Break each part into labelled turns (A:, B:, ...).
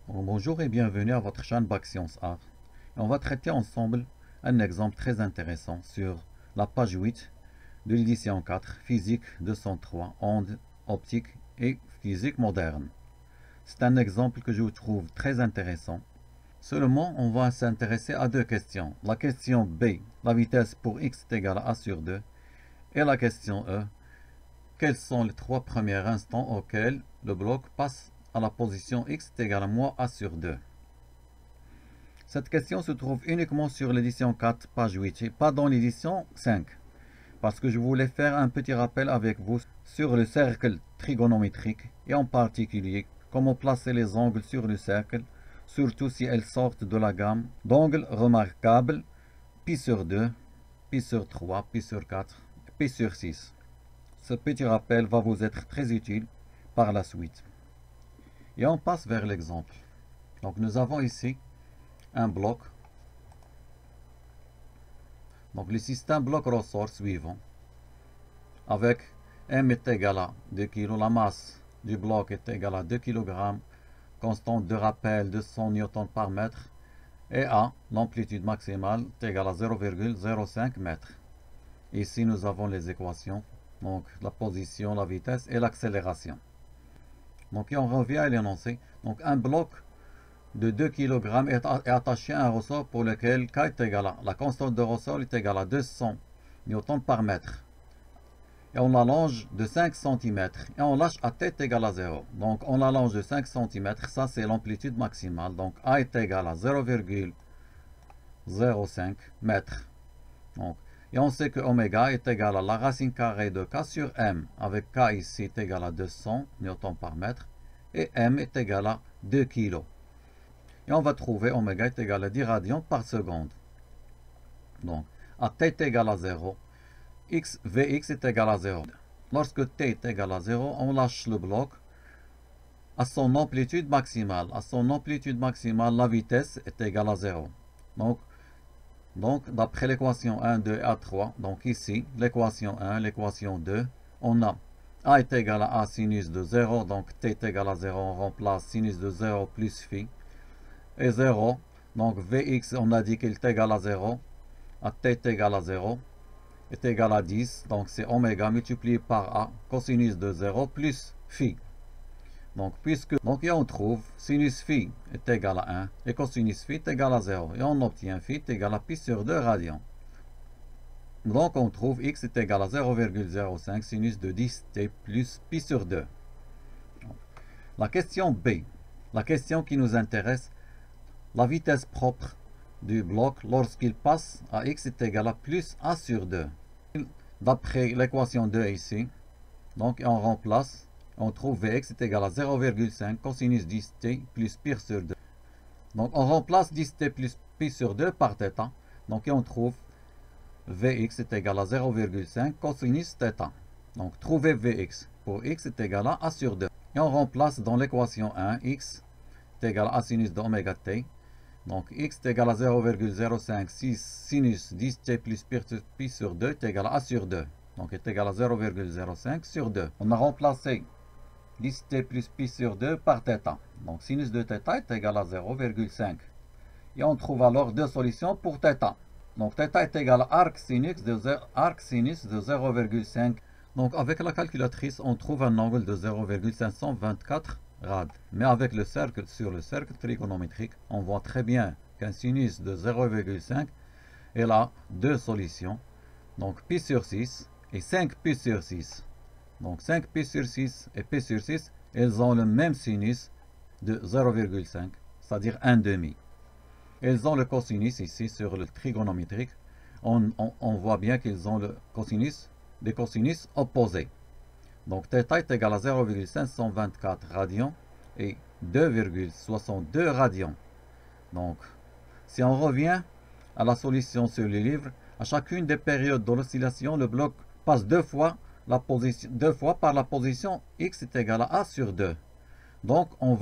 A: Bonjour et bienvenue à votre chaîne Bac Sciences Art. On va traiter ensemble un exemple très intéressant sur la page 8 de l'édition 4, Physique 203, ondes, optique et physique moderne. C'est un exemple que je trouve très intéressant. Seulement, on va s'intéresser à deux questions. La question B, la vitesse pour x est égale à a sur 2, et la question E, quels sont les trois premiers instants auxquels le bloc passe à la position x est égale à moins a sur 2. Cette question se trouve uniquement sur l'édition 4, page 8, et pas dans l'édition 5, parce que je voulais faire un petit rappel avec vous sur le cercle trigonométrique, et en particulier comment placer les angles sur le cercle, surtout si elles sortent de la gamme d'angles remarquables, pi sur 2, pi sur 3, pi sur 4, pi sur 6. Ce petit rappel va vous être très utile par la suite. Et on passe vers l'exemple. Donc nous avons ici un bloc. Donc le système bloc ressort suivant. Avec M est égal à 2 kg, la masse du bloc est égale à 2 kg, constante de rappel de 100 N par mètre, et A, l'amplitude maximale, est égale à 0,05 m. Ici nous avons les équations, donc la position, la vitesse et l'accélération. Donc on revient à l'énoncé. Donc un bloc de 2 kg est attaché à un ressort pour lequel K est égal à, la constante de ressort est égale à 200 N par mètre. Et on l'allonge de 5 cm et on lâche à t est égal à 0. Donc on l'allonge de 5 cm, ça c'est l'amplitude maximale. Donc A est égal à 0,05 m. Donc, et on sait que oméga est égal à la racine carrée de K sur M, avec K ici est égal à 200 N par mètre, et M est égal à 2 kg. Et on va trouver oméga est égal à 10 radians par seconde. Donc, à t est égal à 0, Vx est égal à 0. Lorsque t est égal à 0, on lâche le bloc à son amplitude maximale. À son amplitude maximale, la vitesse est égale à 0. Donc d'après l'équation 1, 2 et 3, donc ici, l'équation 1, l'équation 2, on a A est égal à A sinus de 0, donc t est égal à 0, on remplace sinus de 0 plus phi, et 0, donc Vx, on a dit qu'il est égal à 0, à t est égal à 0, est égal à 10, donc c'est oméga multiplié par A, cosinus de 0 plus phi. Donc, on trouve sinus phi est égal à 1 et cosinus phi est égal à 0. Et on obtient phi est égal à pi sur 2 radians. Donc, on trouve x est égal à 0,05 sinus de 10t plus pi sur 2. La question B. La question qui nous intéresse, la vitesse propre du bloc lorsqu'il passe à x est égal à plus a sur 2. D'après l'équation 2 ici, donc on remplace. On trouve Vx est égal à 0,5 cosinus 10t plus pi sur 2. Donc on remplace 10t plus pi sur 2 par θ. Donc on trouve Vx est égal à 0,5 cosinus θ. Donc trouver Vx pour x est égal à a sur 2. Et on remplace dans l'équation 1, x est égal à sinus de oméga t. Donc x est égal à 0,05 sinus 10t plus pi sur 2 est égal à a sur 2. Donc est égal à 0,05 sur 2. On a remplacé 10t plus pi sur 2 par θ. Donc sinus de θ est égal à 0,5. Et on trouve alors deux solutions pour θ. Donc θ est égal à arc sinus de 0,5. Donc avec la calculatrice, on trouve un angle de 0,524 rad. Mais avec le cercle, sur le cercle trigonométrique, on voit très bien qu'un sinus de 0,5 est là deux solutions. Donc pi sur 6 et 5 pi sur 6. Donc 5 pi sur 6 et pi sur 6, elles ont le même sinus de 0,5, c'est-à-dire 1,5. Elles ont le cosinus ici sur le trigonométrique. On voit bien qu'ils ont le cosinus, des cosinus opposés. Donc θ est égal à 0,524 radians et 2,62 radians. Donc si on revient à la solution sur le livre, à chacune des périodes de l'oscillation, le bloc passe deux fois par la position x est égal à a sur 2. Donc on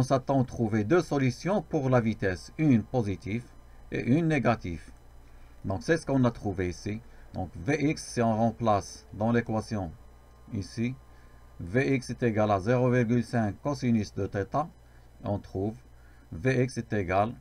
A: s'attend à trouver deux solutions pour la vitesse, une positive et une négative. Donc c'est ce qu'on a trouvé ici. Donc Vx, si on remplace dans l'équation ici, Vx est égal à 0,5 cosinus de θ On trouve Vx est égal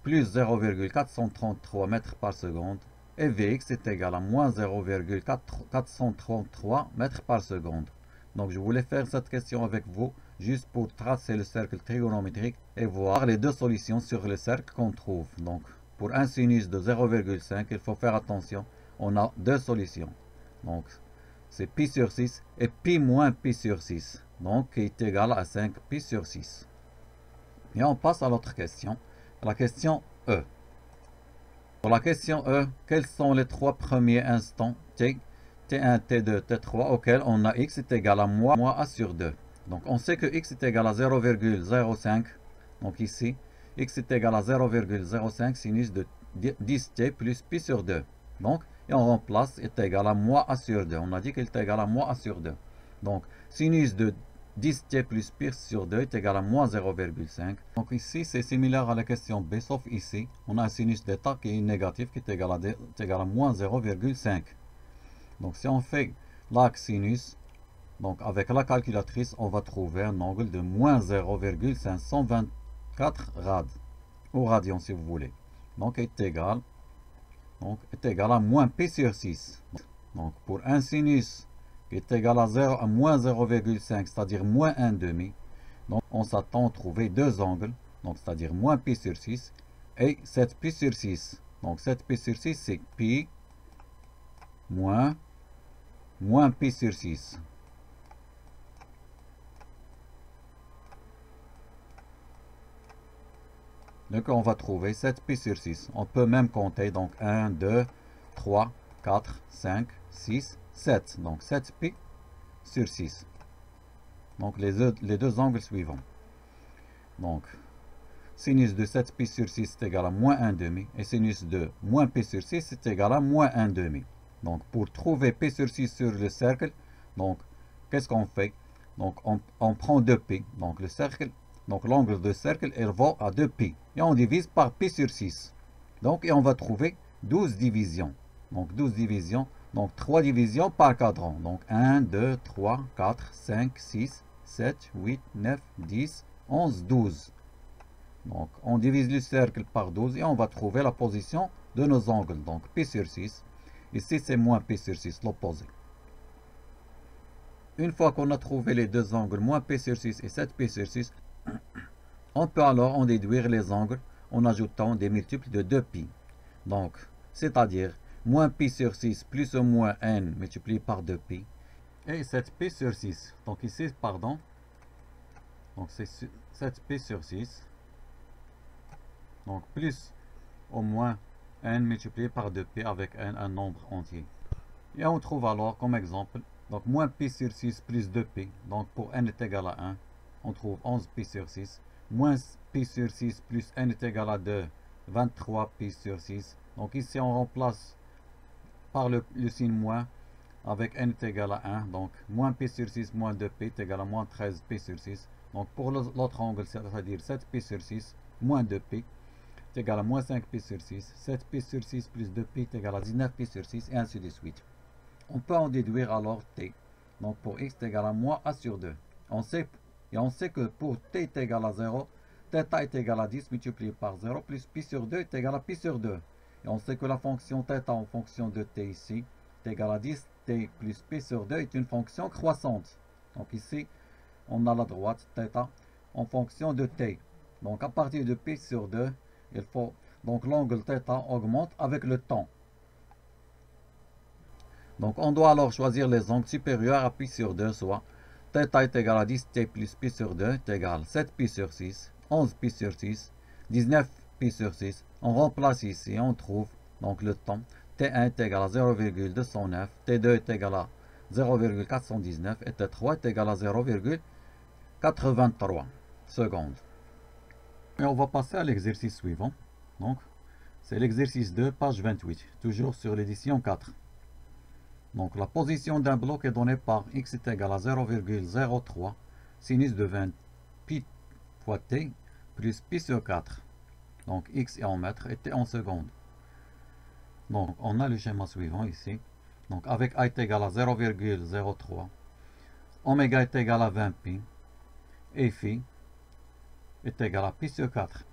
A: plus 0,433 mètres par seconde et Vx est égal à moins 0,433 mètres par seconde. Donc je voulais faire cette question avec vous juste pour tracer le cercle trigonométrique et voir les deux solutions sur le cercle qu'on trouve. Donc pour un sinus de 0,5, il faut faire attention, on a deux solutions. Donc c'est pi sur 6 et pi moins pi sur 6, donc qui est égal à 5 pi sur 6. Et on passe à l'autre question, la question E. Pour la question E, quels sont les trois premiers instants t, t1, t2, t3 auxquels on a x est égal à moins a sur 2. Donc on sait que x est égal à 0,05. Donc ici, x est égal à 0,05 sinus de 10t plus pi sur 2. Donc, et on remplace est égal à moins a sur 2. On a dit qu'il est égal à moins a sur 2. Donc, sinus de 10t plus pi sur 2 est égal à moins 0,5. Donc ici, c'est similaire à la question B, sauf ici, on a un sinus d'état qui est négatif, qui est égal à moins 0,5. Donc si on fait l'axe sinus, donc avec la calculatrice, on va trouver un angle de moins 0,524 rad, ou radian si vous voulez. Donc est égal à moins pi sur 6. Donc pour un sinus qui est égal à moins 0,5, c'est-à-dire moins 1,5, donc on s'attend à trouver deux angles, donc c'est-à-dire moins pi sur 6 et 7 pi sur 6. Donc 7 pi sur 6, c'est pi moins pi sur 6. Donc on va trouver 7 pi sur 6. On peut même compter, donc 1, 2, 3, 4, 5, 6, 7. Donc 7 pi sur 6. Donc les deux angles suivants. Donc sinus de 7 pi sur 6 est égal à moins 1,5 et sinus de moins pi sur 6 est égal à moins 1,5. Donc pour trouver pi sur 6 sur le cercle, donc qu'est-ce qu'on fait? Donc on prend 2pi. Donc le cercle, donc l'angle de cercle, il vaut à 2pi. Et on divise par pi sur 6. Donc et on va trouver 12 divisions. Donc 12 divisions. Donc 3 divisions par cadran. Donc 1, 2, 3, 4, 5, 6, 7, 8, 9, 10, 11, 12. Donc on divise le cercle par 12 et on va trouver la position de nos angles. Donc pi sur 6. Ici c'est moins pi sur 6, l'opposé. Une fois qu'on a trouvé les deux angles, moins pi sur 6 et 7 pi sur 6, on peut alors en déduire les angles en ajoutant des multiples de 2pi. Donc, c'est-à-dire moins pi sur 6 plus ou moins n multiplié par 2pi et 7pi sur 6. Donc ici, pardon, donc c'est 7pi sur 6. Donc plus ou moins n multiplié par 2pi avec n, un nombre entier. Et on trouve alors comme exemple, donc moins pi sur 6 plus 2pi. Donc pour n est égal à 1, on trouve 11 pi sur 6. Moins pi sur 6 plus n est égal à 2, 23 pi sur 6. Donc ici on remplace par le signe moins avec n est égal à 1. Donc moins pi sur 6 moins 2pi est égal à moins 13 pi sur 6. Donc pour l'autre angle, c'est-à-dire 7 pi sur 6 moins 2pi est égal à moins 5 pi sur 6. 7 pi sur 6 plus 2pi est égal à 19 pi sur 6 et ainsi de suite. On peut en déduire alors t. Donc pour x est égal à moins a sur 2. On sait que pour t est égal à 0, θ est égal à 10 multiplié par 0 plus pi sur 2 est égal à pi sur 2. Et on sait que la fonction θ en fonction de t ici est égal à 10 t plus pi sur 2 est une fonction croissante. Donc ici, on a la droite θ en fonction de t. Donc à partir de pi sur 2, il faut donc l'angle θ augmente avec le temps. Donc on doit alors choisir les angles supérieurs à pi sur 2, soit θ est égal à 10t plus pi sur 2 est égal à 7 pi sur 6, 11 pi sur 6, 19 pi sur 6. On remplace ici et on trouve donc le temps. T1 est égal à 0,209, T2 est égal à 0,419 et T3 est égal à 0,83 secondes. Et on va passer à l'exercice suivant. Donc c'est l'exercice 2, page 28, toujours sur l'édition 4. Donc la position d'un bloc est donnée par x est égal à 0,03 sinus de 20 pi fois t plus pi sur 4. Donc x est en mètres et t en secondes. Donc on a le schéma suivant ici. Donc avec a est égal à 0,03, oméga est égal à 20 pi, et phi est égal à pi sur 4.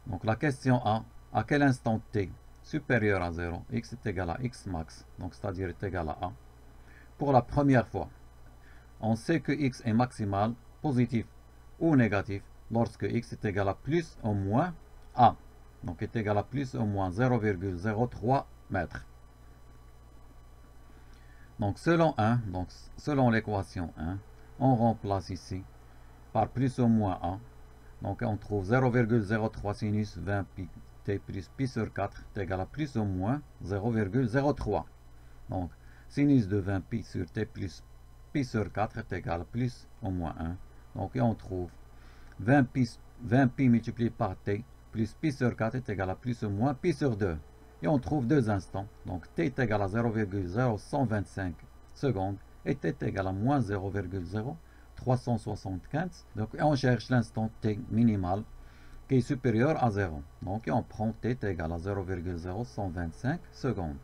A: Donc la question A, à quel instant t supérieur à 0, x est égal à x max, donc c'est-à-dire est égal à A. Pour la première fois, on sait que x est maximal, positif ou négatif, lorsque x est égal à plus ou moins A. Donc est égal à plus ou moins 0,03 mètres. Donc selon l'équation 1, on remplace ici par plus ou moins A. Donc on trouve 0,03 sinus 20 pi t plus pi sur 4 est égal à plus ou moins 0,03. Donc sinus de 20 pi sur t plus pi sur 4 est égal à plus ou moins 1. Donc et on trouve 20 pi multiplié par t plus pi sur 4 est égal à plus ou moins pi sur 2. Et on trouve deux instants. Donc t est égal à 0,0125 secondes et t est égal à moins 0,0375. Donc on cherche l'instant t minimal qui est supérieur à 0. Donc on prend t est égal à 0,0125 secondes.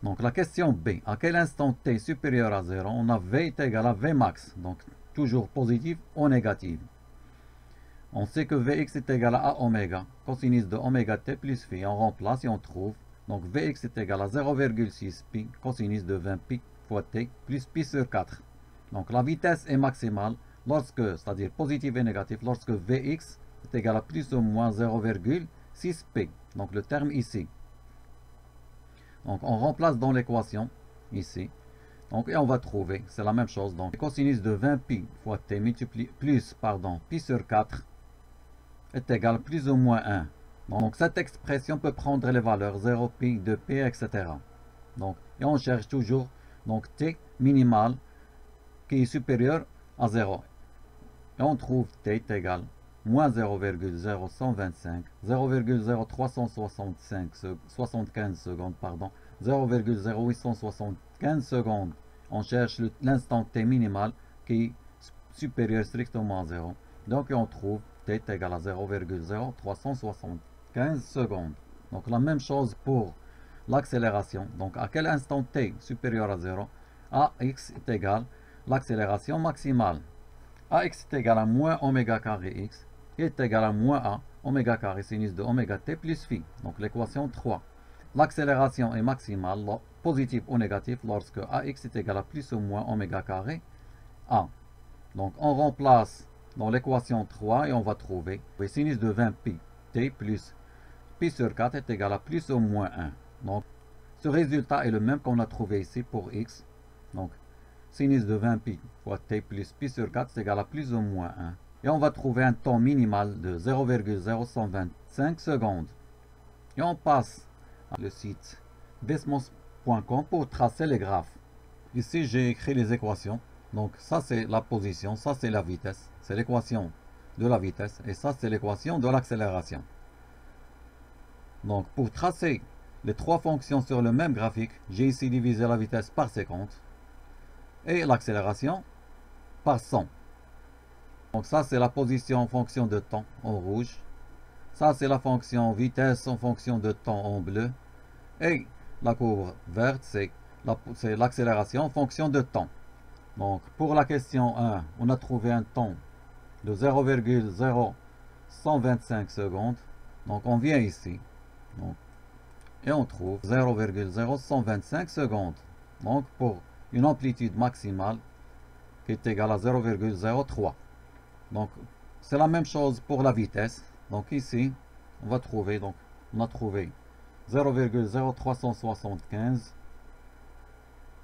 A: Donc la question B, à quel instant t supérieur à 0, on a V est égal à V max, donc toujours positif ou négatif. On sait que Vx est égal à oméga, cosinus de oméga t plus phi, on remplace et on trouve, donc Vx est égal à 0,6 pi, cosinus de 20 pi fois t plus pi sur 4. Donc la vitesse est maximale, c'est-à-dire positif et négatif, lorsque Vx est égal à plus ou moins 0,6 pi, donc le terme ici. Donc on remplace dans l'équation, ici, donc, et on va trouver, c'est la même chose, donc cosinus de 20 pi fois t multiplié, pi sur 4, est égal à plus ou moins 1. Donc cette expression peut prendre les valeurs 0, pi, 2 pi, etc. Donc, et on cherche toujours donc t minimal qui est supérieur à 0. Et on trouve t est égal à moins 0,0125, 0,0375 secondes, 0,0875 secondes. On cherche l'instant t minimal qui est supérieur strictement à 0. Donc on trouve t est égal à 0,0375 secondes. Donc la même chose pour l'accélération. Donc à quel instant t supérieur à 0, AX est égal à l'accélération maximale. AX est égal à moins oméga carré x est égal à moins A oméga carré sinus de oméga t plus phi. Donc l'équation 3. L'accélération est maximale, positive ou négative, lorsque AX est égal à plus ou moins oméga carré A. Donc on remplace dans l'équation 3 et on va trouver sinus de 20 pi t plus pi sur 4 est égal à plus ou moins 1. Donc ce résultat est le même qu'on a trouvé ici pour x. Donc sinus de 20 pi fois t plus pi sur 4 est égal à plus ou moins 1. Et on va trouver un temps minimal de 0,0125 secondes. Et on passe à le site desmos.com pour tracer les graphes. Ici j'ai écrit les équations. Donc ça c'est la position, ça c'est la vitesse, c'est l'équation de la vitesse et ça c'est l'équation de l'accélération. Donc pour tracer les trois fonctions sur le même graphique, j'ai ici divisé la vitesse par 50 et l'accélération par 100. Donc ça c'est la position en fonction de temps en rouge, ça c'est la fonction vitesse en fonction de temps en bleu et la courbe verte c'est l'accélération en fonction de temps. Donc pour la question 1, on a trouvé un temps de 0,0125 secondes. Donc on vient ici et on trouve 0,0125 secondes. Donc pour une amplitude maximale qui est égale à 0,03. Donc c'est la même chose pour la vitesse. Donc ici on va trouver, donc on a trouvé 0,0375.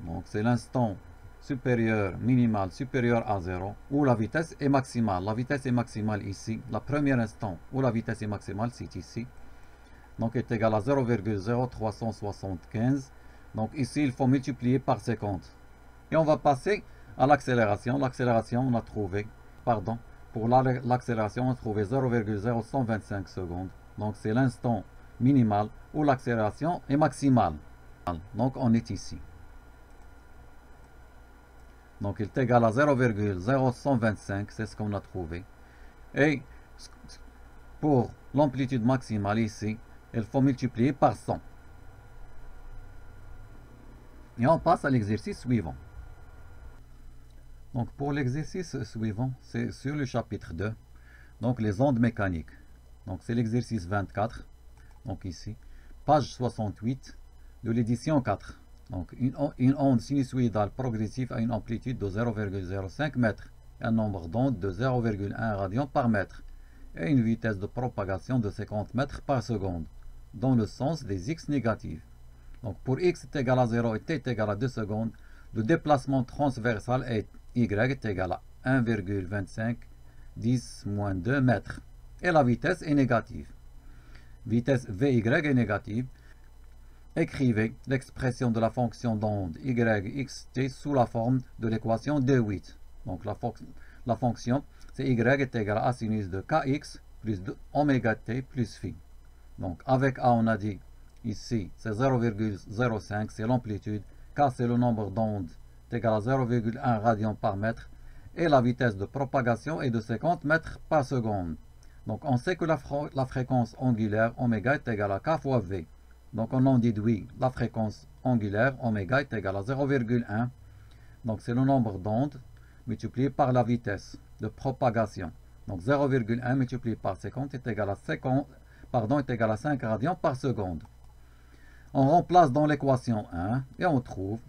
A: Donc c'est l'instant supérieur, minimal, supérieur à 0, où la vitesse est maximale. La vitesse est maximale ici. La première instant où la vitesse est maximale, c'est ici. Donc est égal à 0,0375. Donc ici, il faut multiplier par 50. Et on va passer à l'accélération. L'accélération, on a trouvé, pour l'accélération, on a trouvé 0,0125 secondes. Donc c'est l'instant minimal où l'accélération est maximale. Donc on est ici. Donc il est égal à 0,0125, c'est ce qu'on a trouvé. Et pour l'amplitude maximale ici, il faut multiplier par 100. Et on passe à l'exercice suivant. Donc pour l'exercice suivant, c'est sur le chapitre 2. Donc les ondes mécaniques. Donc c'est l'exercice 24. Donc ici, page 68 de l'édition 4. Donc une onde sinusoïdale progressive a une amplitude de 0,05 mètres, un nombre d'ondes de 0,1 radian par mètre et une vitesse de propagation de 50 mètres par seconde, dans le sens des x négatives. Donc pour x est égal à 0 et t est égal à 2 secondes, le déplacement transversal est y est égal à 1,25 10-2 mètres et la vitesse est négative. Vitesse Vy est négative. Écrivez l'expression de la fonction d'onde yxt sous la forme de l'équation d8. Donc la fonction, c'est y est égal à sinus de kx plus de oméga t plus phi. Donc avec a, on a dit ici, c'est 0,05, c'est l'amplitude, k c'est le nombre d'ondes, est égal à 0,1 radian par mètre, et la vitesse de propagation est de 50 mètres par seconde. Donc on sait que la fréquence angulaire oméga est égale à k fois v. Donc on en déduit la fréquence angulaire oméga est égale à 0,1. Donc c'est le nombre d'ondes multiplié par la vitesse de propagation. Donc 0,1 multiplié par 50 est égal à 5 radians par seconde. On remplace dans l'équation 1 et on trouve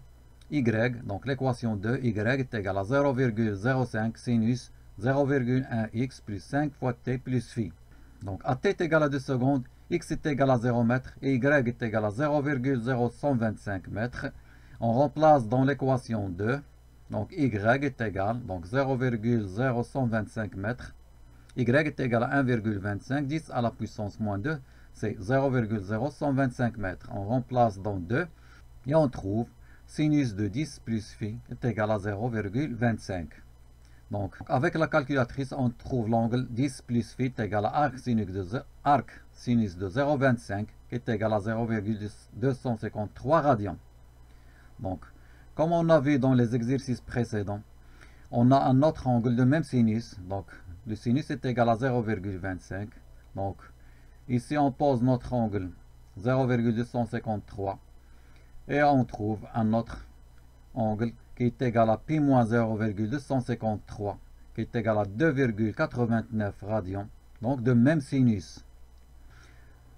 A: y, donc l'équation 2, y est égal à 0,05 sinus 0,1x plus 5 fois t plus phi. Donc à t est égal à 2 secondes, x est égal à 0 mètres et y est égal à 0,0125 mètres. On remplace dans l'équation 2, donc y est égal, donc 0,0125 mètres. Y est égal à 1,25, 10 à la puissance moins 2, c'est 0,0125 mètres. On remplace dans 2 et on trouve sinus de 10 plus phi est égal à 0,25. Donc, avec la calculatrice, on trouve l'angle 10 plus phi est égal à arc sinus de 0,25 qui est égal à 0,253 radians. Donc, comme on a vu dans les exercices précédents, on a un autre angle de même sinus. Donc, le sinus est égal à 0,25. Donc, ici, on pose notre angle 0,253. Et on trouve un autre angle qui est égal à pi moins 0,253, qui est égal à 2,89 radians, donc de même sinus.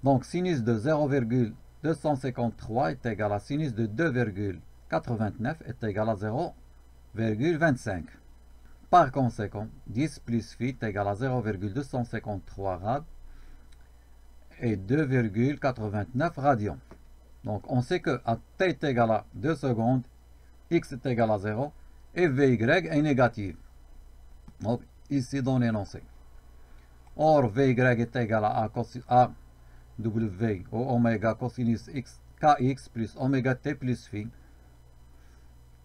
A: Donc sinus de 0,253 est égal à sinus de 2,89 est égal à 0,25. Par conséquent, 10 plus phi est égal à 0,253 rad et 2,89 radians. Donc on sait que à t est égal à 2 secondes, x est égal à 0 et vy est négative. Donc ici dans l'énoncé. Or vy est égal à w au oméga cosinus x kx plus oméga t plus phi.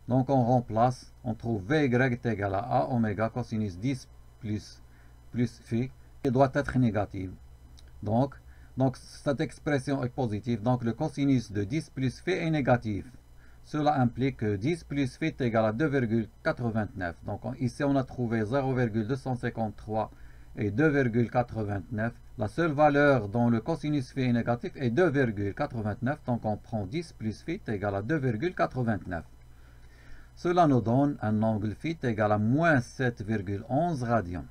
A: Donc on remplace, on trouve vy est égal à a oméga cosinus 10 plus phi qui doit être négative. Donc cette expression est positive, donc le cosinus de 10 plus phi est négatif. Cela implique que 10 plus phi est égal à 2,89. Donc ici on a trouvé 0,253 et 2,89. La seule valeur dont le cosinus phi est négatif est 2,89. Donc on prend 10 plus phi est égal à 2,89. Cela nous donne un angle phi est égal à moins 7,11 radians.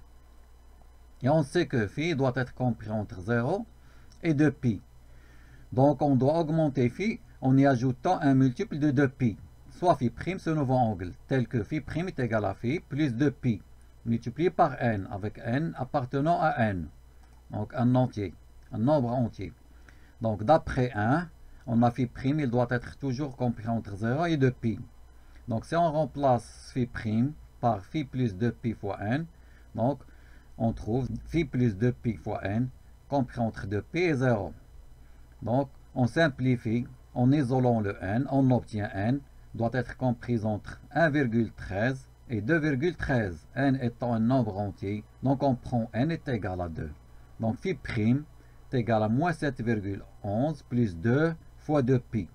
A: Et on sait que phi doit être compris entre 0 et 2π. Donc on doit augmenter phi en y ajoutant un multiple de 2π, soit phi prime ce nouveau angle, tel que phi prime est égal à phi plus 2π, multiplié par n, avec n appartenant à n. Donc un entier, un nombre entier. Donc d'après 1, on a phi prime, il doit être toujours compris entre 0 et 2π. Donc si on remplace phi prime par phi plus 2π fois n, donc on trouve phi plus 2π fois n, compris entre 2π et 0. Donc, on simplifie en isolant le n, on obtient n doit être compris entre 1,13 et 2,13, n étant un nombre entier, donc on prend n est égal à 2. Donc phi prime est égal à moins 7,11 plus 2 fois 2π.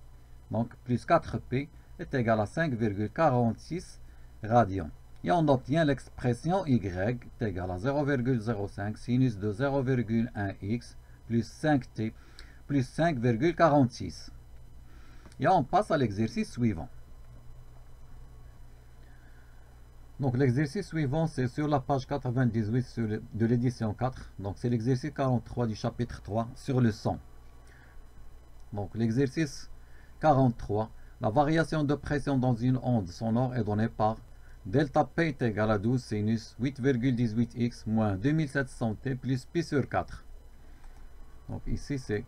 A: Donc plus 4π est égal à 5,46 radians. Et on obtient l'expression y est égale à 0,05 sinus de 0,1x plus 5t plus 5,46. Et on passe à l'exercice suivant. Donc l'exercice suivant, c'est sur la page 98 de l'édition 4. Donc c'est l'exercice 43 du chapitre 3 sur le son. Donc l'exercice 43, la variation de pression dans une onde sonore est donnée par delta P est égal à 12 sinus 8,18x moins 2700t plus pi sur 4. Donc ici c'est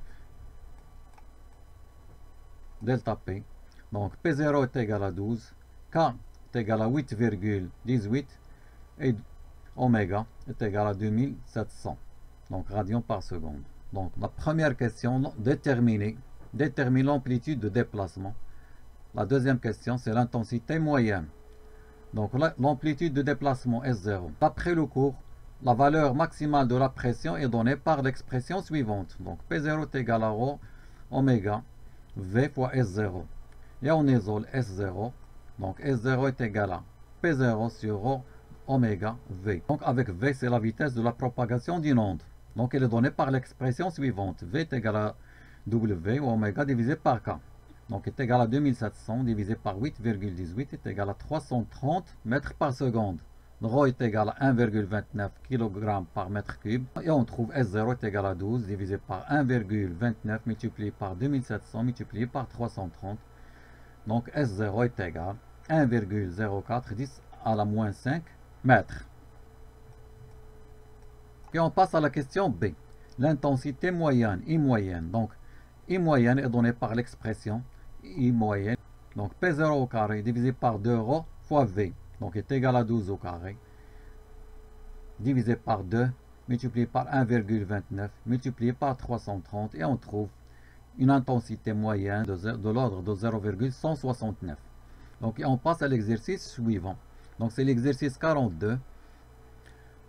A: delta P. Donc P0 est égal à 12, K est égal à 8,18 et oméga est égal à 2700. Donc radians par seconde. Donc la première question, détermine l'amplitude de déplacement. La deuxième question, c'est l'intensité moyenne. Donc l'amplitude de déplacement est 0. D'après le cours, la valeur maximale de la pression est donnée par l'expression suivante. Donc P0 est égal à ρ oméga V fois S0. Et on isole S0. Donc S0 est égal à P0 sur ρ oméga V. Donc avec V, c'est la vitesse de la propagation d'une onde. Donc elle est donnée par l'expression suivante. V est égal à W ou oméga divisé par K. Donc est égal à 2700 divisé par 8,18 est égal à 330 mètres par seconde. Rho est égal à 1,29 kg par mètre cube. Et on trouve S0 est égal à 12 divisé par 1,29 multiplié par 2700 multiplié par 330. Donc S0 est égal à 1,0410 à la moins 5 mètres. Et on passe à la question B. L'intensité moyenne, I moyenne. Donc I moyenne est donnée par l'expression I moyenne. Donc P0 au carré divisé par 2ρ fois V. Donc est égal à 12 au carré. Divisé par 2 multiplié par 1,29 multiplié par 330. Et on trouve une intensité moyenne de l'ordre de 0,169. Donc on passe à l'exercice suivant. Donc c'est l'exercice 42.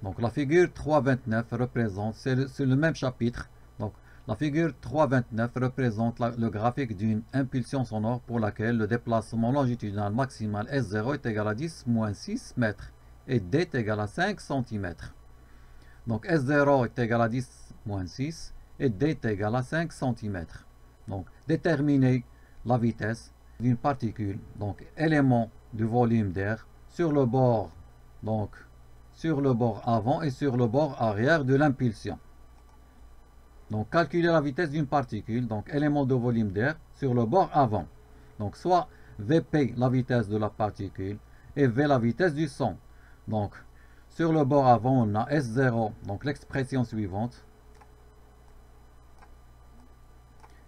A: Donc la figure 3.29 représente, c'est le même chapitre. Donc la figure 3.29 représente le graphique d'une impulsion sonore pour laquelle le déplacement longitudinal maximal S0 est égal à 10 moins 6 mètres et D est égal à 5 cm. Donc S0 est égal à 10 moins 6 et D est égal à 5 cm. Donc déterminer la vitesse d'une particule, donc élément du volume d'air, sur le bord, donc sur le bord avant et sur le bord arrière de l'impulsion. Donc calculer la vitesse d'une particule, donc élément de volume d'air, sur le bord avant. Donc soit Vp la vitesse de la particule et V la vitesse du son. Donc sur le bord avant on a S0, donc l'expression suivante.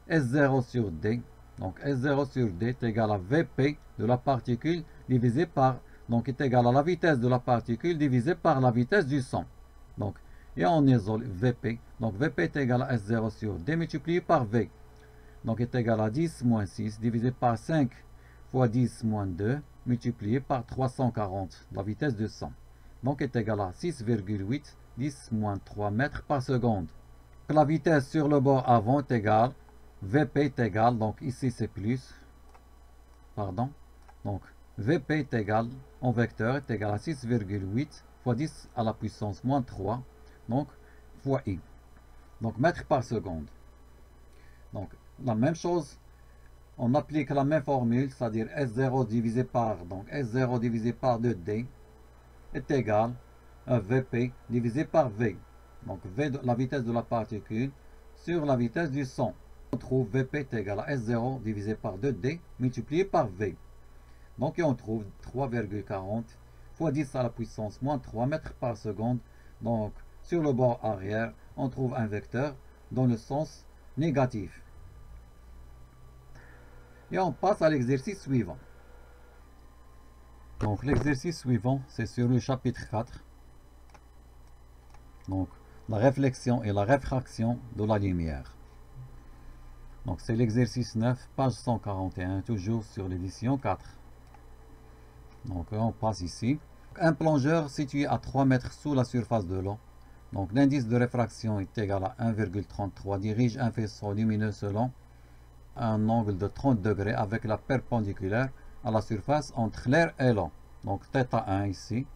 A: S0 sur D, donc S0 sur D est égal à Vp de la particule divisé par, donc est égal à la vitesse de la particule divisé par la vitesse du son. Donc, et on isole Vp, donc Vp est égal à S0 sur D multiplié par V. Donc est égal à 10 moins 6 divisé par 5 fois 10 moins 2 multiplié par 340, la vitesse du son. Donc est égal à 6,8 10 moins 3 mètres par seconde. La vitesse sur le bord avant est égale, Vp est égal, donc ici c'est plus, pardon, donc Vp est égal, en vecteur, est égal à 6,8 fois 10 à la puissance moins 3, donc fois I. Donc mètres par seconde. Donc la même chose, on applique la même formule, c'est-à-dire S0 divisé par, donc S0 divisé par 2D est égal à Vp divisé par V. Donc V, la vitesse de la particule, sur la vitesse du son. On trouve Vp est égal à S0 divisé par 2D multiplié par V. Donc on trouve 3,40 fois 10 à la puissance moins 3 mètres par seconde. Donc sur le bord arrière, on trouve un vecteur dans le sens négatif. Et on passe à l'exercice suivant. Donc l'exercice suivant, c'est sur le chapitre 4. Donc la réflexion et la réfraction de la lumière. Donc c'est l'exercice 9, page 141, toujours sur l'édition 4. Donc on passe ici. Un plongeur situé à 3 mètres sous la surface de l'eau. Donc l'indice de réfraction est égal à 1,33. Dirige un faisceau lumineux selon un angle de 30 degrés avec la perpendiculaire à la surface entre l'air et l'eau. Donc θ1 ici.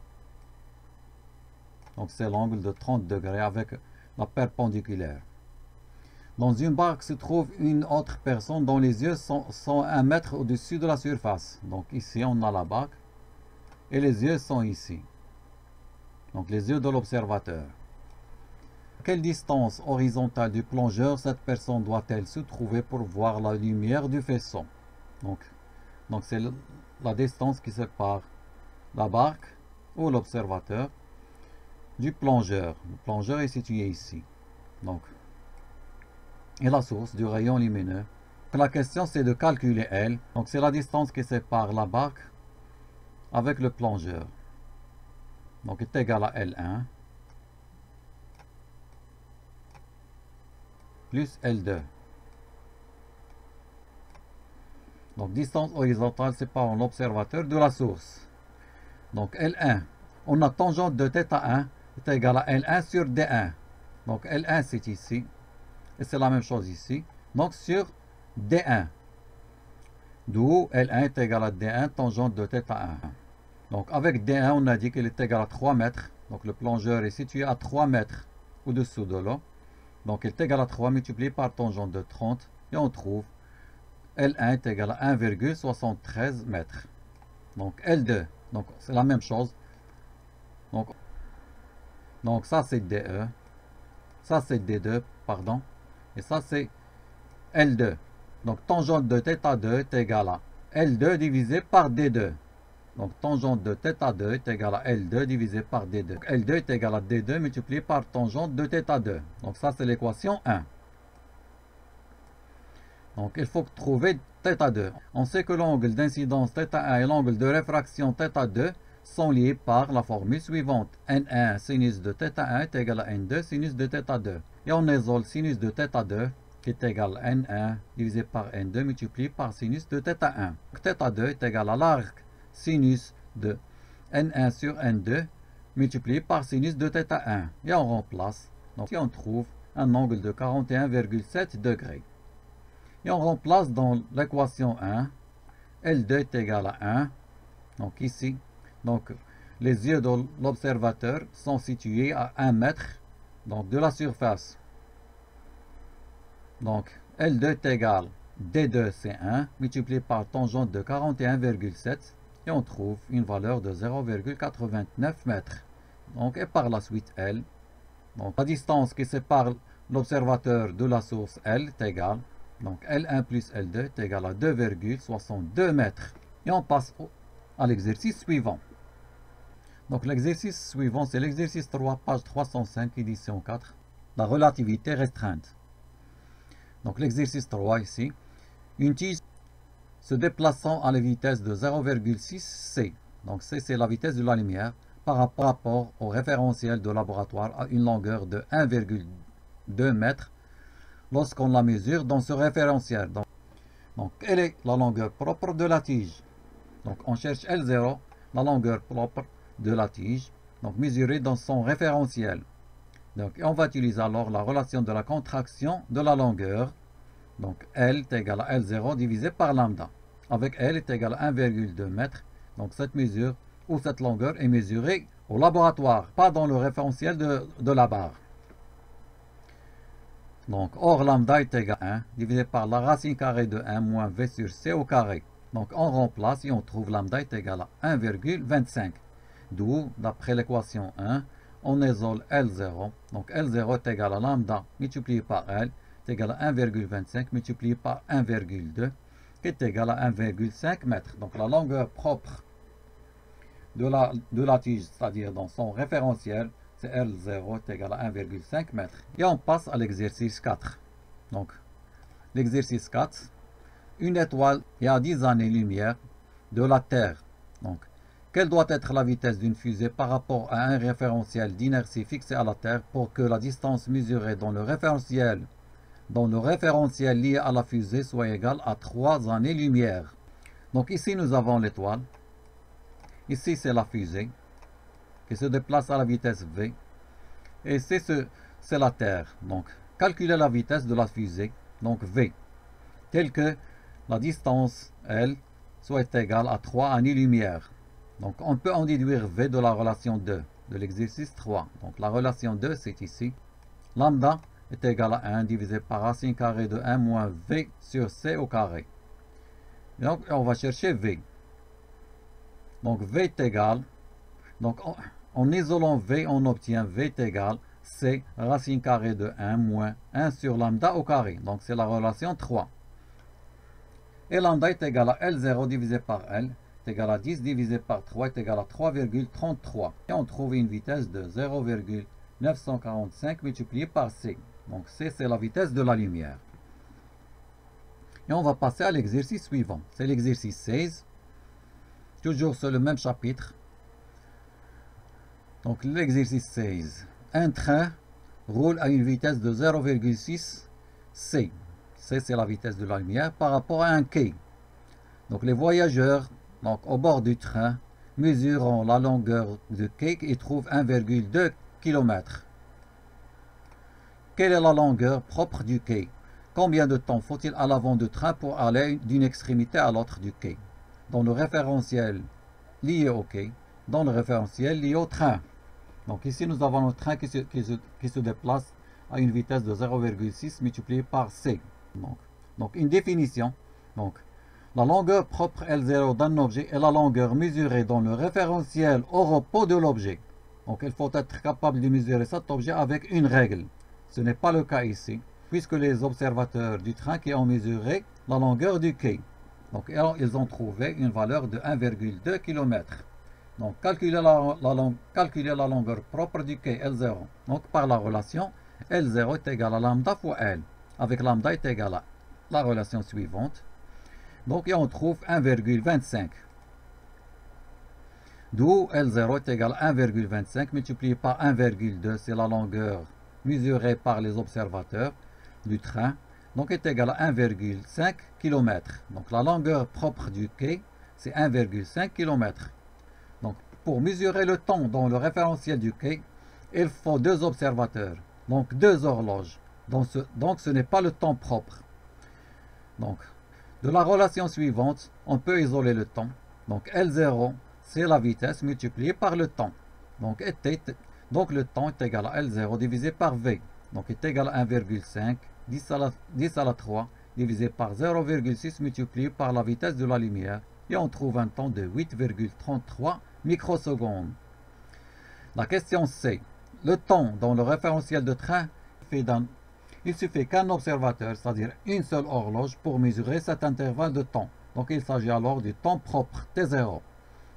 A: Donc c'est l'angle de 30 degrés avec la perpendiculaire. Dans une barque se trouve une autre personne dont les yeux sont 1 mètre au-dessus de la surface. Donc ici on a la barque. et les yeux sont ici. Donc les yeux de l'observateur. À quelle distance horizontale du plongeur cette personne doit-elle se trouver pour voir la lumière du faisceau? Donc c'est la distance qui sépare la barque ou l'observateur du plongeur. Le plongeur est situé ici. Donc, et la source du rayon lumineux. La question c'est de calculer L. Donc c'est la distance qui sépare la barque avec le plongeur. Donc est égal à L1 plus L2. Donc distance horizontale séparant l'observateur de la source. Donc L1, on a tangente de θ1 est égal à L1 sur D1. Donc L1 c'est ici. Et c'est la même chose ici. Donc sur D1. D'où L1 est égal à D1 tangente de θ1. Donc avec D1 on a dit qu'il est égal à 3 mètres. Donc le plongeur est situé à 3 mètres au-dessous de l'eau. Donc il est égal à 3 multiplié par tangente de 30. Et on trouve L1 est égal à 1,73 mètres. Donc L2. Donc c'est la même chose. Donc ça c'est DE. Ça c'est D2, pardon. Et ça c'est L2. Donc tangente de θ2 est égal à L2 divisé par D2. Donc tangente de θ2 est égal à L2 divisé par D2. Donc, L2 est égal à D2 multiplié par tangente de θ2. Donc ça c'est l'équation 1. Donc il faut trouver θ2. On sait que l'angle d'incidence θ1 et l'angle de réfraction θ2 sont liés par la formule suivante. N1 sinus de θ1 est égal à N2 sinus de θ2. Et on isole sinus de θ2 qui est égal à N1 divisé par N2 multiplié par sinus de θ1. Donc θ2 est égal à l'arc sinus de N1 sur N2 multiplié par sinus de θ1. Et on remplace. Donc et on trouve un angle de 41,7 degrés. Et on remplace dans l'équation 1, L2 est égal à 1. Donc ici, donc les yeux de l'observateur sont situés à 1 mètre donc de la surface. Donc L2 est égal D2 c'est 1 multiplié par tangente de 41,7 et on trouve une valeur de 0,89 mètres. Donc et par la suite L. Donc la distance qui sépare l'observateur de la source L est égale. Donc L1 plus L2 est égal à 2,62 mètres. Et on passe à l'exercice suivant. Donc l'exercice suivant, c'est l'exercice 3, page 305, édition 4, la relativité restreinte. Donc l'exercice 3 ici, une tige se déplaçant à la vitesse de 0,6 c. Donc c c'est la vitesse de la lumière par rapport au référentiel de laboratoire à une longueur de 1,2 mètre lorsqu'on la mesure dans ce référentiel. Donc quelle est la longueur propre de la tige? Donc on cherche L0, la longueur propre de la tige, donc mesurée dans son référentiel. Donc on va utiliser alors la relation de la contraction de la longueur. Donc L est égal à L0 divisé par lambda. Avec L est égal à 1,2 mètre. Donc cette mesure ou cette longueur est mesurée au laboratoire, pas dans le référentiel de la barre. Donc, or lambda est égal à 1 divisé par la racine carrée de 1 moins V sur C au carré. Donc, on remplace et on trouve lambda est égal à 1,25. D'où, d'après l'équation 1, on isole L0. Donc, L0 est égal à lambda multiplié par L est égal à 1,25 multiplié par 1,2 qui est égal à 1,5 mètre. Donc, la longueur propre de la tige, c'est-à-dire dans son référentiel, c'est L0 est égal à 1,5 mètre. Et on passe à l'exercice 4. Donc, l'exercice 4, une étoile est à 10 années-lumière de la Terre. Donc, quelle doit être la vitesse d'une fusée par rapport à un référentiel d'inertie fixé à la Terre pour que la distance mesurée dans le référentiel lié à la fusée soit égale à 3 années-lumière. Donc ici, nous avons l'étoile. Ici, c'est la fusée qui se déplace à la vitesse V. Et c'est la Terre. Donc, calculez la vitesse de la fusée, donc V, telle que la distance, L, soit égale à 3 années-lumière. Donc, on peut en déduire V de la relation 2, de l'exercice 3. Donc, la relation 2, c'est ici. Lambda est égal à 1 divisé par racine carrée de 1 moins V sur C au carré. Donc, on va chercher V. Donc V est égal, donc en isolant V, on obtient V est égal C racine carrée de 1 moins 1 sur lambda au carré. Donc c'est la relation 3. Et lambda est égal à L0 divisé par L est égal à 10 divisé par 3 est égal à 3,33. Et on trouve une vitesse de 0,945 multiplié par C. Donc C, c'est la vitesse de la lumière. Et on va passer à l'exercice suivant. C'est l'exercice 16. Toujours sur le même chapitre. Donc l'exercice 16. Un train roule à une vitesse de 0,6 C. C, c'est la vitesse de la lumière par rapport à un quai. Donc les voyageurs au bord du train mesurent la longueur du quai et trouvent 1,2 km. Quelle est la longueur propre du quai? Combien de temps faut-il à l'avant du train pour aller d'une extrémité à l'autre du quai? Dans le référentiel lié au quai, dans le référentiel lié au train. Donc ici, nous avons un train qui se déplace à une vitesse de 0,6 multiplié par C. Donc une définition. Donc, la longueur propre L0 d'un objet est la longueur mesurée dans le référentiel au repos de l'objet. Donc il faut être capable de mesurer cet objet avec une règle. Ce n'est pas le cas ici, puisque les observateurs du train qui ont mesuré la longueur du quai. Donc ils ont trouvé une valeur de 1,2 km. Donc calculer la longueur propre du quai L0. Donc par la relation, L0 est égal à lambda fois L. Avec lambda est égal à la relation suivante. Donc et on trouve 1,25. D'où L0 est égal à 1,25 multiplié par 1,2, c'est la longueur mesurée par les observateurs du train. Donc est égal à 1,5 km. Donc la longueur propre du quai, c'est 1,5 km. Donc pour mesurer le temps dans le référentiel du quai, il faut deux observateurs, donc deux horloges. Donc ce n'est pas le temps propre. Donc de la relation suivante, on peut isoler le temps. Donc L0, c'est la vitesse multipliée par le temps. Donc le temps est égal à L0 divisé par V. Donc est égal à 1,5, 10 à la 3, divisé par 0,6 multiplié par la vitesse de la lumière. Et on trouve un temps de 8,33 microsecondes. La question C. Le temps dans le référentiel de train il suffit qu'un observateur, c'est-à-dire une seule horloge, pour mesurer cet intervalle de temps. Donc il s'agit alors du temps propre, T0.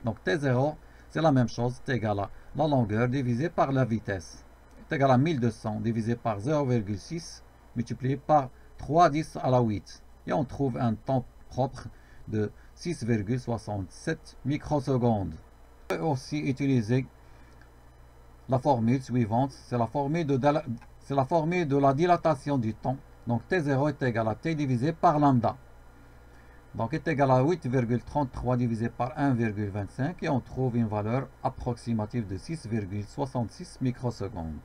A: Donc T0, c'est la même chose, c'est égal à la longueur divisée par la vitesse. C'est égal à 1200 divisé par 0,6 multiplié par 3,10 à la 8. Et on trouve un temps propre de 6,67 microsecondes. On peut aussi utiliser la formule suivante, c'est la formule de la dilatation du temps. Donc T0 est égal à T divisé par lambda. Donc est égal à 8,33 divisé par 1,25 et on trouve une valeur approximative de 6,66 microsecondes.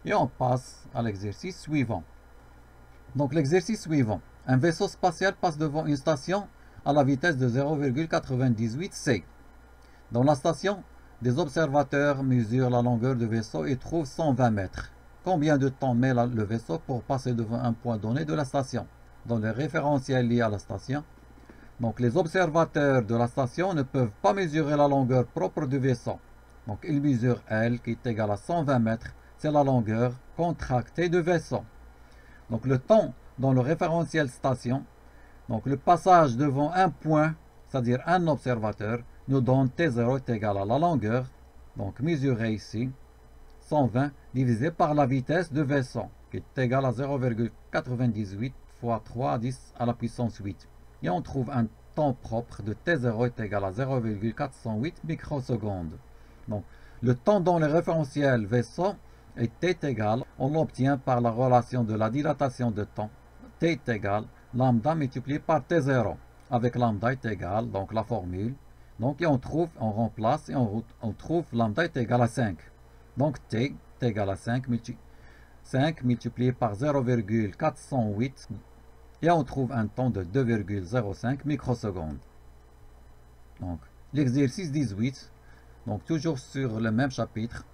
A: Et on passe à l'exercice suivant. Donc l'exercice suivant. Un vaisseau spatial passe devant une station à la vitesse de 0,98 c. Dans la station, des observateurs mesurent la longueur du vaisseau et trouvent 120 mètres. Combien de temps met le vaisseau pour passer devant un point donné de la station? Dans le référentiel lié à la station, donc les observateurs de la station ne peuvent pas mesurer la longueur propre du vaisseau. Donc ils mesurent L qui est égal à 120 mètres, c'est la longueur contractée du vaisseau. Donc le temps dans le référentiel station, donc le passage devant un point, c'est-à-dire un observateur, nous donne T0 est égal à la longueur, donc mesurée ici, 120 divisé par la vitesse du vaisseau, qui est égale à 0,98 fois 3,10 à la puissance 8. Et on trouve un temps propre de T0 est égal à 0,408 microsecondes. Donc, le temps dans le référentiel vaisseau est T égal, on l'obtient par la relation de la dilatation de temps. T est égal lambda multiplié par T0. Avec lambda est égal, donc la formule. Donc, et on remplace et on trouve lambda est égal à 5. Donc T est égal à 5 multiplié par 0,408 et on trouve un temps de 2,05 microsecondes. Donc l'exercice 18, donc toujours sur le même chapitre.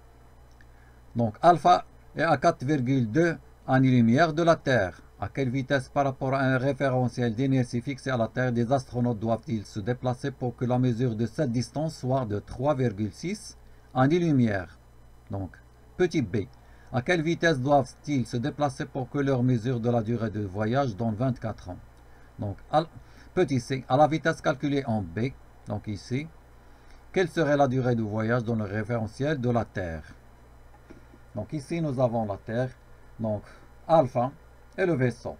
A: Donc alpha est à 4,2 années-lumière de la Terre. À quelle vitesse par rapport à un référentiel d'inertie fixé à la Terre des astronautes doivent-ils se déplacer pour que la mesure de cette distance soit de 3,6 années-lumière? Donc, petit b. À quelle vitesse doivent-ils se déplacer pour que leur mesure de la durée de voyage donne 24 ans? Donc, petit c. À la vitesse calculée en b, donc ici, quelle serait la durée de voyage dans le référentiel de la Terre? Donc ici, nous avons la Terre, donc alpha, et le vaisseau.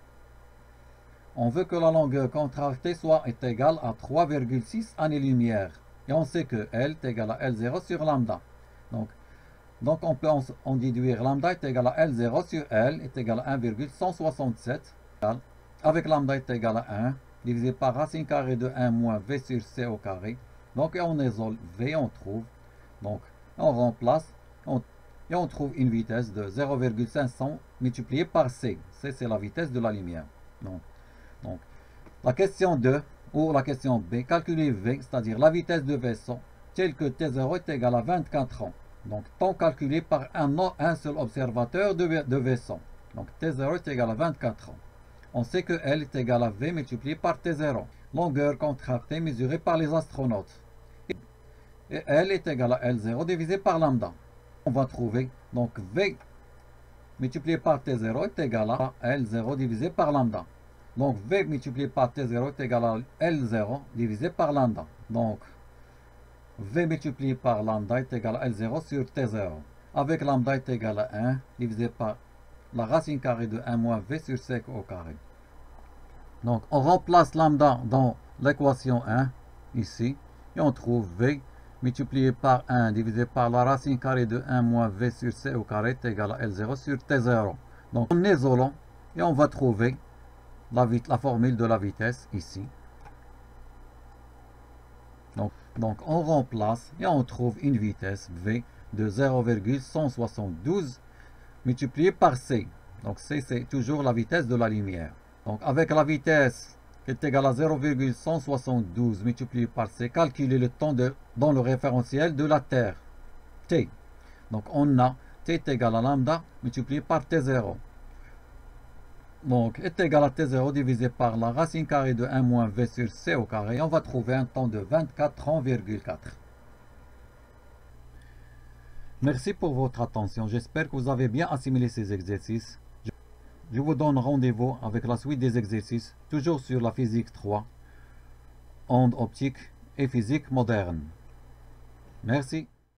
A: On veut que la longueur contractée soit égale à 3,6 années-lumière. Et on sait que L est égal à L0 sur lambda. Donc on peut en déduire lambda est égal à L0 sur L est égal à 1,167. Avec lambda est égal à 1, divisé par racine carrée de 1 moins V sur C au carré. Donc on isole V, on trouve. Donc on remplace, et on trouve une vitesse de 0,500 multiplié par C. C, c'est la vitesse de la lumière. Donc, la question 2, ou la question B, calculer V, c'est-à-dire la vitesse de vaisseau, telle que T0 est égal à 24 ans. Donc, temps calculé par un seul observateur de vaisseau. Donc, T0 est égal à 24 ans. On sait que L est égal à V multiplié par T0. Longueur contractée mesurée par les astronautes. Et L est égal à L0 divisé par lambda. On va trouver, donc V multiplié par T0 est égal à L0 divisé par lambda. Donc V multiplié par T0 est égal à L0 divisé par lambda. Donc V multiplié par lambda est égal à L0 sur T0. Avec lambda est égal à 1 divisé par la racine carrée de 1 moins V sur C au carré. Donc on remplace lambda dans l'équation 1 ici et on trouve V multiplié par 1 divisé par la racine carrée de 1 moins V sur C au carré est égal à L0 sur T0. Donc en isolant, et on va trouver la formule de la vitesse ici. Donc on remplace et on trouve une vitesse V de 0,172 multiplié par C. Donc C, c'est toujours la vitesse de la lumière. Donc avec la vitesse qui est égale à 0,172 multiplié par C, calculer le temps dans le référentiel de la Terre, T. Donc on a T est égal à lambda multiplié par T0. Donc est égal à T0 divisé par la racine carrée de 1 moins V sur C au carré. On va trouver un temps de 24 ans,4. Merci pour votre attention. J'espère que vous avez bien assimilé ces exercices. Je vous donne rendez-vous avec la suite des exercices, toujours sur la physique 3, ondes optiques et physique moderne. Merci.